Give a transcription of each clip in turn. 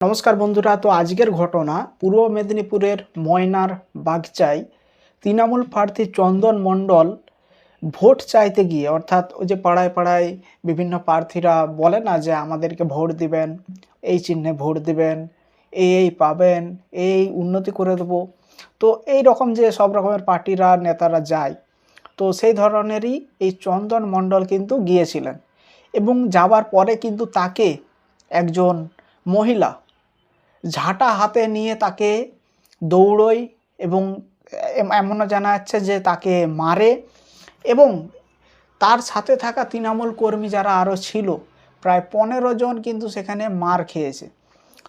নমস্কার বন্ধুরা। তো আজকের ঘটনা পূর্ব মেদিনীপুরের ময়নার বাগচায় তৃণমূল প্রার্থী চন্দন মণ্ডল ভোট চাইতে গিয়ে, অর্থাৎ ওই যে পাড়ায় পাড়ায় বিভিন্ন প্রার্থীরা বলে না যে আমাদেরকে ভোট দিবেন, এই চিহ্নে ভোট দিবেন, এই পাবেন, এই উন্নতি করে দেবো। তো এই রকম যে সব রকমের পার্টিরা নেতারা যায়, তো সেই ধরনেরই এই চন্দন মণ্ডল কিন্তু গিয়েছিলেন এবং যাওয়ার পরে কিন্তু তাকে একজন মহিলা ঝাঁটা হাতে নিয়ে তাকে দৌড়োয় এবং এমনও জানা যাচ্ছে যে তাকে মারে এবং তার সাথে থাকা তৃণমূল কর্মী যারা আরও ছিল প্রায় 15 জন কিন্তু সেখানে মার খেয়েছে।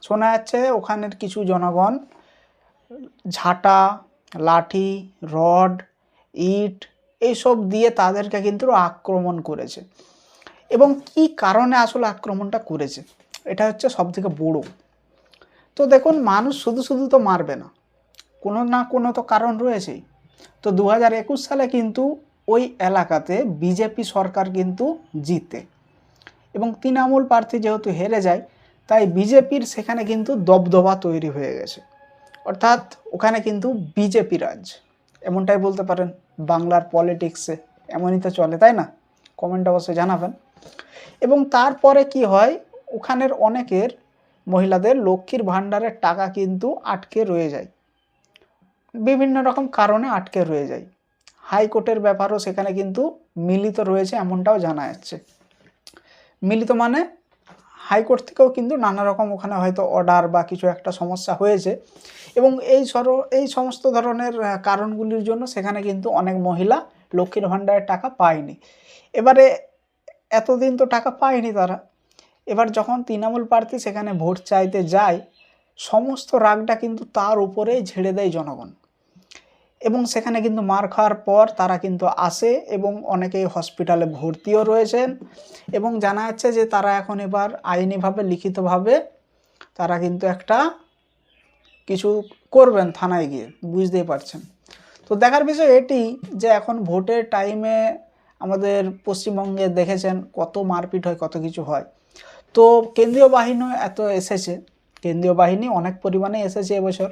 শোনা যাচ্ছে ওখানের কিছু জনগণ ঝাঁটা, লাঠি, রড, ইট এইসব দিয়ে তাদেরকে কিন্তু আক্রমণ করেছে। এবং কি কারণে আসলে আক্রমণটা করেছে, এটা হচ্ছে সবথেকে বড়। তো দেখুন, মানুষ শুধু শুধু তো মারবে না, কোনো না কোনো তো কারণ রয়েছেই। তো 2021 সালে কিন্তু ওই এলাকাতে বিজেপি সরকার কিন্তু জিতে এবং তৃণমূল প্রার্থী যেহেতু হেরে যায়, তাই বিজেপির সেখানে কিন্তু দবদবা তৈরি হয়ে গেছে। অর্থাৎ ওখানে কিন্তু বিজেপি রাজ, এমনটাই বলতে পারেন। বাংলার পলিটিক্সে এমনই তো চলে, তাই না? কমেন্ট অবশ্যই জানাবেন। এবং তারপরে কি হয়, ওখানের অনেকের মহিলাদের লক্ষ্মীর ভাণ্ডারের টাকা কিন্তু আটকে রয়ে যায়, বিভিন্ন রকম কারণে আটকে রয়ে যায়। হাইকোর্টের ব্যাপারও সেখানে কিন্তু মিলিত রয়েছে, এমনটাও জানা যাচ্ছে। মিলিত মানে হাইকোর্ট থেকেও কিন্তু নানা রকম ওখানে হয়তো অর্ডার বা কিছু একটা সমস্যা হয়েছে এবং এই সমস্ত ধরনের কারণগুলির জন্য সেখানে কিন্তু অনেক মহিলা লক্ষ্মীর ভাণ্ডারের টাকা পায়নি। এবারে এতদিন তো টাকা পায়নি তারা। এবার যখন তৃণমূল প্রার্থী সেখানে ভোট চাইতে যায়, সমস্ত রাগটা কিন্তু তার উপরেই ঝেড়ে দেয় জনগণ এবং সেখানে কিন্তু মার খাওয়ার পর তারা কিন্তু আসে এবং অনেকেই হসপিটালে ভর্তিও রয়েছেন এবং জানা যাচ্ছে যে তারা এখন এবার আইনিভাবে লিখিতভাবে তারা কিন্তু একটা কিছু করবেন থানায় গিয়ে, বুঝতেই পারছেন। তো দেখার বিষয় এটি যে এখন ভোটের টাইমে আমাদের পশ্চিমবঙ্গে দেখেছেন কত মারপিট হয়, কত কিছু হয়। তো কেন্দ্রীয় বাহিনী এত এসেছে, কেন্দ্রীয় বাহিনী অনেক পরিমাণে এসেছে এবছর।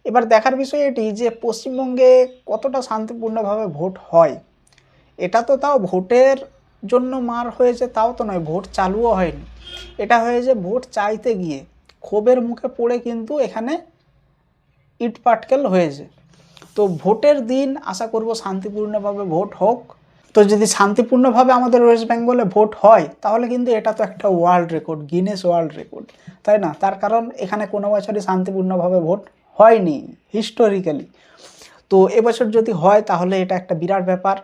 এবার দেখার বিষয় এটি যে পশ্চিমবঙ্গে কতটা শান্তিপূর্ণভাবে ভোট হয়। এটা তো তাও ভোটের জন্য মার হয়েছে তাও তো নয়, ভোট চালুও হয়নি। এটা হয়েছে ভোট চাইতে গিয়ে ক্ষোভের মুখে পড়ে কিন্তু এখানে ইট পাটকেল হয়েছে। তো ভোটের দিন আশা করব শান্তিপূর্ণভাবে ভোট হোক। তো যদি শান্তিপূর্ণভাবে আমাদের ওয়েস্ট বেঙ্গলে ভোট হয় তাহলে কিন্তু এটা তো একটা world record, Guinness world record, তাই না? তার কারণ এখানে কোনো বছরই শান্তিপূর্ণভাবে ভোট হয়নি হিস্টোরিক্যালি। তো এবছর যদি হয় তাহলে এটা একটা বিরাট ব্যাপার।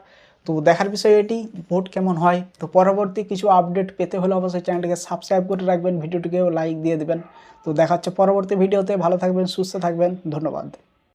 তো দেখার বিষয় এটি ভোট কেমন হয়। তো পরবর্তী কিছু আপডেট পেতে হলে অবশ্যই চ্যানেলটিকে সাবস্ক্রাইব করে রাখবেন, ভিডিওটিকেও লাইক দিয়ে দেবেন। তো দেখা হচ্ছে পরবর্তী ভিডিওতে। ভালো থাকবেন, সুস্থ থাকবেন, ধন্যবাদ।